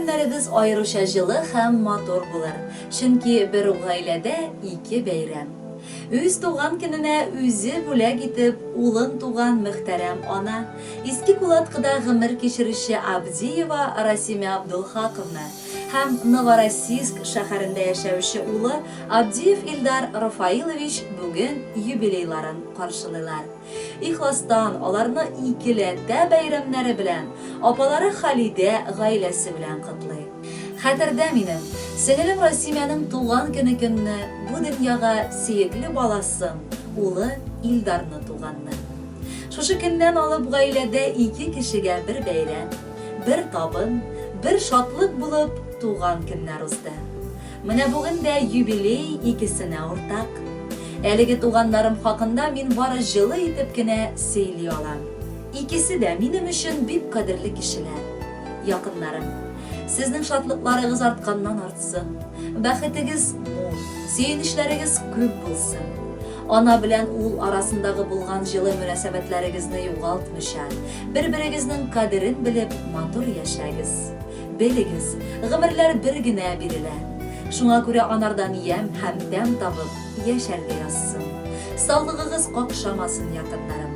көннәребез аеруча җылы һәм матур булыр. Чөнки бер гаиләдә ике бәйрәм. Үз туган көненә үзе бүләк итеп улын туган мөхтәрәм ана, Иске Кулаткыда гомер кичерүче Абдиева Расимя Абдулхаковна һәм Новороссийск шәһәрендә яшәүче улы Абдиев Илдар Рафаилович бүген юбилейларын каршылыйлар. Ихластан аларны икеләтә бәйрәмнәре белән, апалары Халидә гаиләсе белән котлый. Хәтердә минем, сеңелем Расимяның туган көнне бу дөньяга сөекле баласын, улы Илдарны туганны. Шушы көннән алып гаиләдә ике кешегә бер бәйрәм, бер табын, бер шатлык булып туган көннәр узды. Менә бүген дә юбилей икесенә уртак. Әлеге туганнарым хакында мин бары җылы итеп кенә сөйли алам. Икесе дә минем өчен бик кадерле кешеләр. Якыннарым, сезнең шатлыкларыгыз артканнан артсын. Бәхетегез мул, сөенечләрегез күп булсын. Ана белән ул арасындагы булган җылы мөнәсәбәтләрегезне югалтмыйча, бер-берегезнең кадерен белеп матур яшәгез. Белегез, гомерләр бер генә бирелә. Шуңа күрә анардан ям һәм тәм табып яшәргә язсын. Саулыгыгыз какшамасын, якыннарым.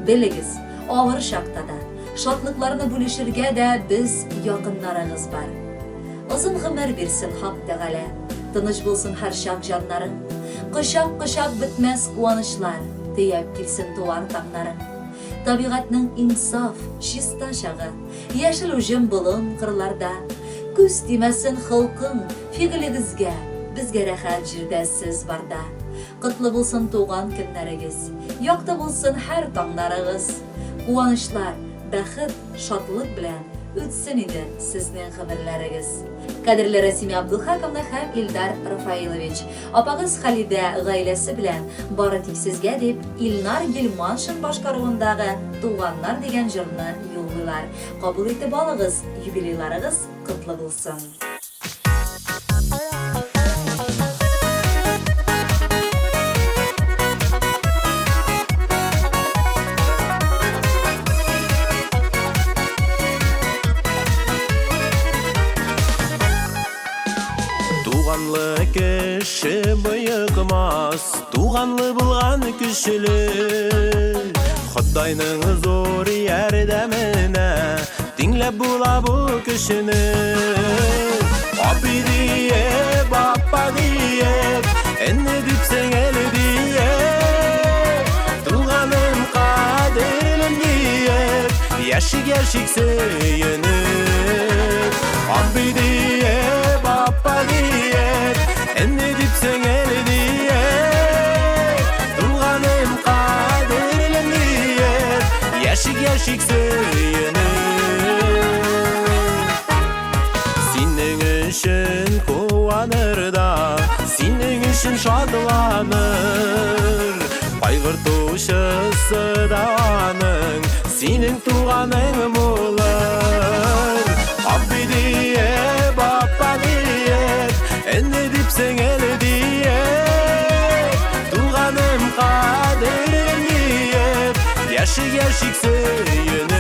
Белегез, авыр чакта да, шатлыкларны бүлешергә дә без якыннарыгыз бар. Озын гомер бирсен Хак Тәгалә, тыныч булсын һәр чак җаннарың. Кочак-кочак бетмәс куанычлар, тияп килсен туар таңнарың. Табигатьнең инсаф, чиста чагы, яшел уҗым болын кырларда. Күз тимәсен халкың, фигылегезгә, безгә рәхәт җирдә сез барда. Котлы булсын туган көннәрегез, якты булсын һәр таңнарыгыз. Куанычлар, бәхет, шатлык белән үтсен иде сезнең гомерләрегез. Кадерле Расимя Абдулхаковна һәм Илдар Рафаилович, апагыз Халидә гаиләсе белән бары тик сезгә дип Илнар Гилманшин башкаруындагы Туганнар дигән җырны юллыйлар. Кабул итеп алыгыз, юбилейларыгыз котлы булсын. Туганлы кеше быйыкмас, туганлы булган кешеле. Худайның зур ярдәменә тиңләп була бу кешене. Апа диеп, апа диеп, әнне дип сеңеле диеп, туганым кадерлем диеп, яшигә сөенеп. Апа диеп, апа диеп, әнне дип сеңеле диеп, туганым кадерлем диеп, яшигә сөенеп. Синең өчен куаныр да, синең өчен шатланыр. Кайгыртучысы да аның, синең туганың булыр. Апа диеп, апа диеп, әнне дип сеңеле диеп, туганым кадерлем диеп, яшигә сөенеп.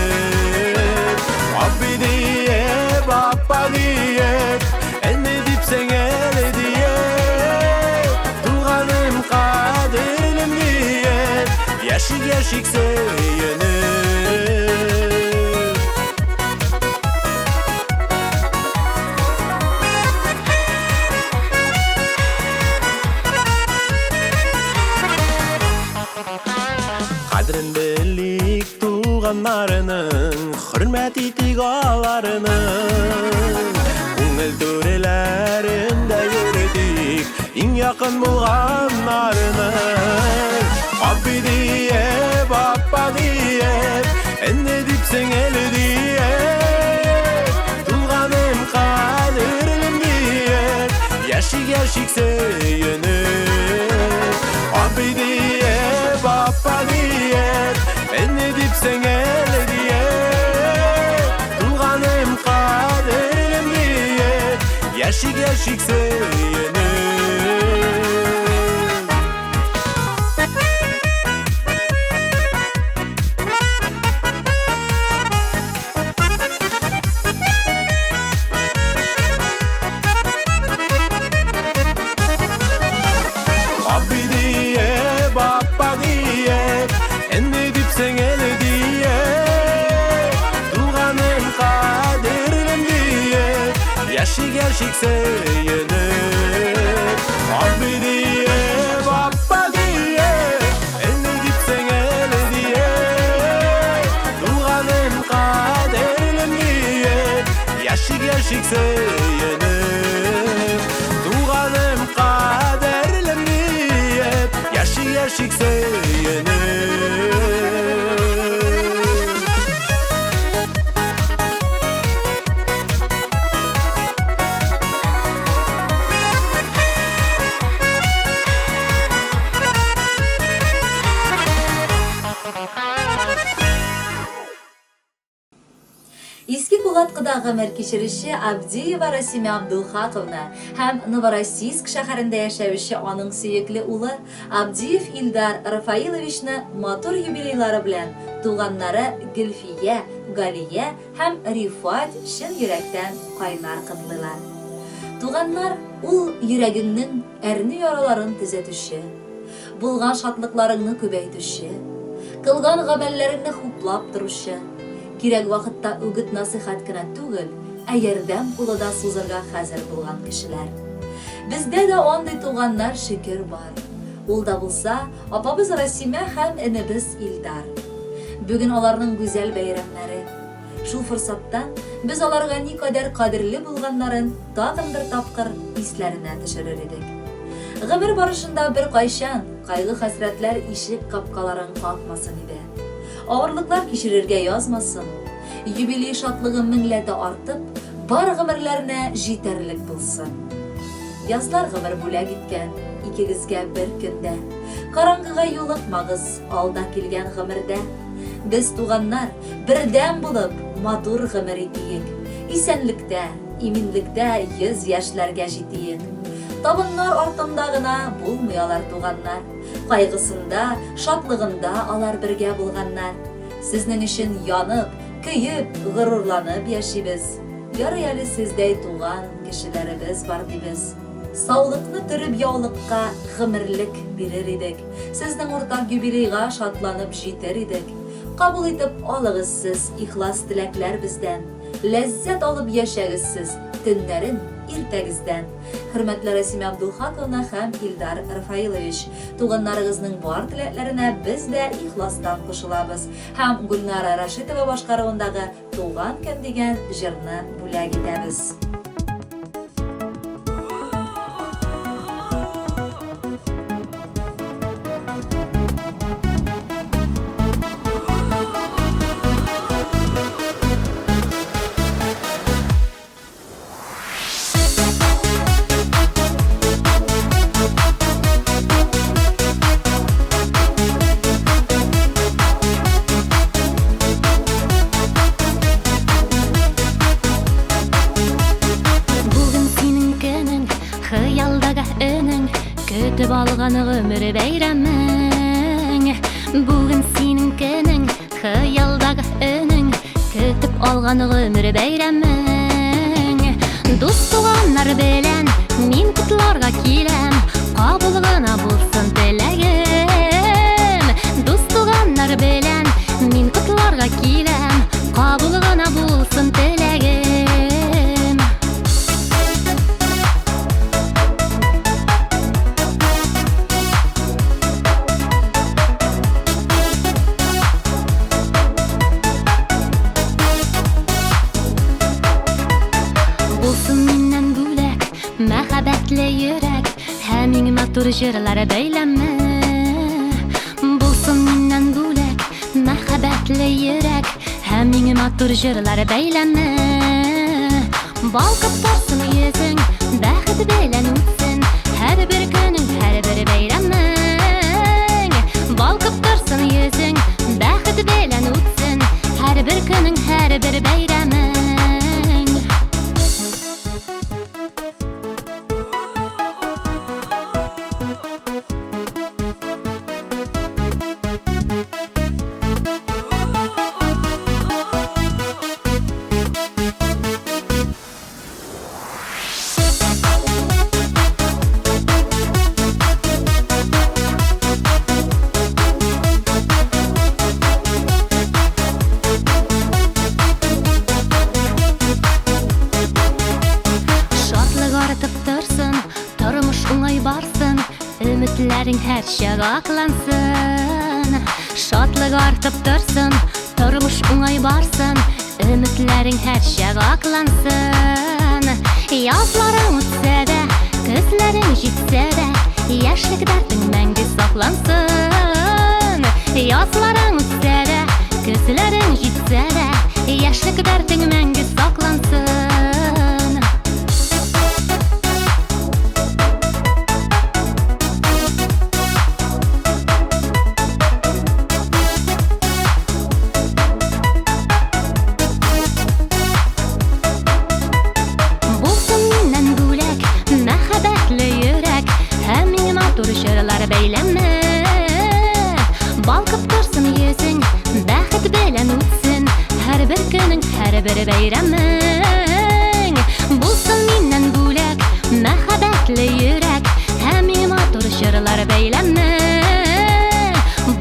Апа диеп, апа диеп, әнне дип сеңеле диеп, туганым кадерлем диеп, яшигә сөенеп. Кадерен белик туганнарының, хөрмәт итик аларының. Күңел түреләрендә йөрдик, иң якын булганнарының. Апа диеп, апа диеп, әнне дип сеңеле диеп, туганым кадерлем диеп, яшигә сөенеп. Апа диеп, апа диеп, әнне дип сеңеле диеп, туганым кадерлем диеп, яшигә сөенеп. сөйеніп, туғаным қадерлім дейіп, яшик сөйеніп. Иске Кулаткыда гомер кичерүче Абдиева Расимя Абдулхаковна һәм Новороссийск шәһәрендә яшәүче аның сөекле улы Абдиев Илдар Рафаиловичны матур юбилейлары белән туганнары Гөлфия, Галия һәм Рифат чын йөрәктән кайнар кытлыйлар. Туганнар ул йөрәгеңнең әрне яраларын төзәтүче, булган шатлыкларыңны күбәйтүче, кылган гамәлләреңне хуплап торучы, кирәк вакытта үгет насихат кына түгел, ә ярдәм кулы да сузырга хәзер булган кешеләр. Бездә дә андый туганнар шикер бар. Ул да булса, апабыз Расимә һәм энебез Илдар. Бүген аларның гүзәл бәйрәмнәре. Шул форсаттан без аларга никадәр кадерле булганнарын тагын бер тапкыр исләренә төшерер идек. Гомер барышында бер кайчан кайгы-хәсрәтләр ишек капкаларын какмасын иде. Авырлыклар кичерергә язмасын, юбилей шатлыгы меңләтә артып, бар гомерләренә җитәрлек булсын. Язлар гомер бүләк иткән, икегезгә бер көндә, караңгыга юлыкмагыз алда килгән гомердә. Без туганнар бердәм булып, матур гомер итик, исәнлектә, иминлектә 100 яшьләргә җитик. Табыннар артында гына булмый алар туганнар. Кайгысында, шатлыгында алар бергә булганнар. Сезнең өчен янып, көеп, горурланып яшибез. Ярый әле сездәй туган кешеләребез бар дибез. Саулыкны төреп яулыкка гомерлек бирер идек. Сезнең уртак юбилейга шатланып җитер идек. Кабул итеп алыгыз сез ихлас теләкләр бездән. Ләззәт алып яшәгез сез төннәрен иртәгездән. Хөрмәтле Расимә Абдулхаковна һәм Илдар Рафаилович, туганнарыгызның бар теләкләренә без дә ихластан кушылабыз һәм Гөлнара Рашитова башкаруындагы "Туган көн" дигән җырны бүләк итәбез. Көтіп алған ғөмір бәйрәмің, бүгін сенің көнің, хыялдағы үнің, көтіп алған ғөмір бәйрәмің. Дос туғаннар белән мин құтларға келем, қабыл ғана булсын теләгем. Дос туғаннар белән мин құтларға келем, қабыл ғана булсын теләгем. Мәхәббәтле йөрәк һәм матур җырлар бәйләме. Булсын миннән бүләк мәхәббәтле йөрәк һәм матур җырлар бәйләме. Балкып торсын йөзең, бәхет белән үтсен һәр бер көнең, һәр бер бәйрәмең. Балкып торсын йөзең, бәхет белән үтсен һәр бер көнең, һәр бер бәйрәмең. Ümitlәрең һәр чак аклансын. Шатлык артып торсын, тормыш уңай барсын. Ümitlәрең һәр чак аклансын. Yazların үтсә дә, көзләрең җитсә дә, яшьлек дәртең мәңге саклансын. Yazların үтсә дә, көзләрең җитсә дә, яшьлек дәртең мәңге саклансын. Булсын миннән бүләк, мәхәббәтле йөрәк, һәм миңа матур җырлар бәйләме. Балкып торсын йөзең, бәхет белән үтсен, һәрбер көнең, һәрбер бәйрәмең. Булсын миннән бүләк, мәхәббәтле йөрәк, һәм миңа матур җырлар бәйләме.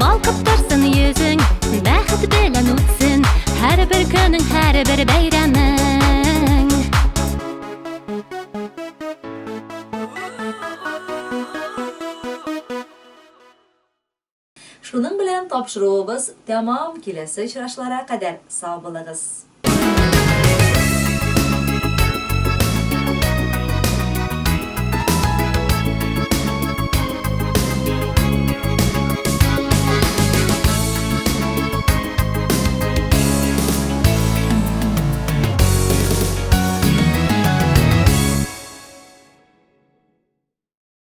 Балкып торсын йөзең, бәхет белән үтсен, һәрбер көнең, һәрбер бәйрәмең. Шуның белән тапшыруыбыз тәмам, киләсе очрашларга кадәр сау булыгыз.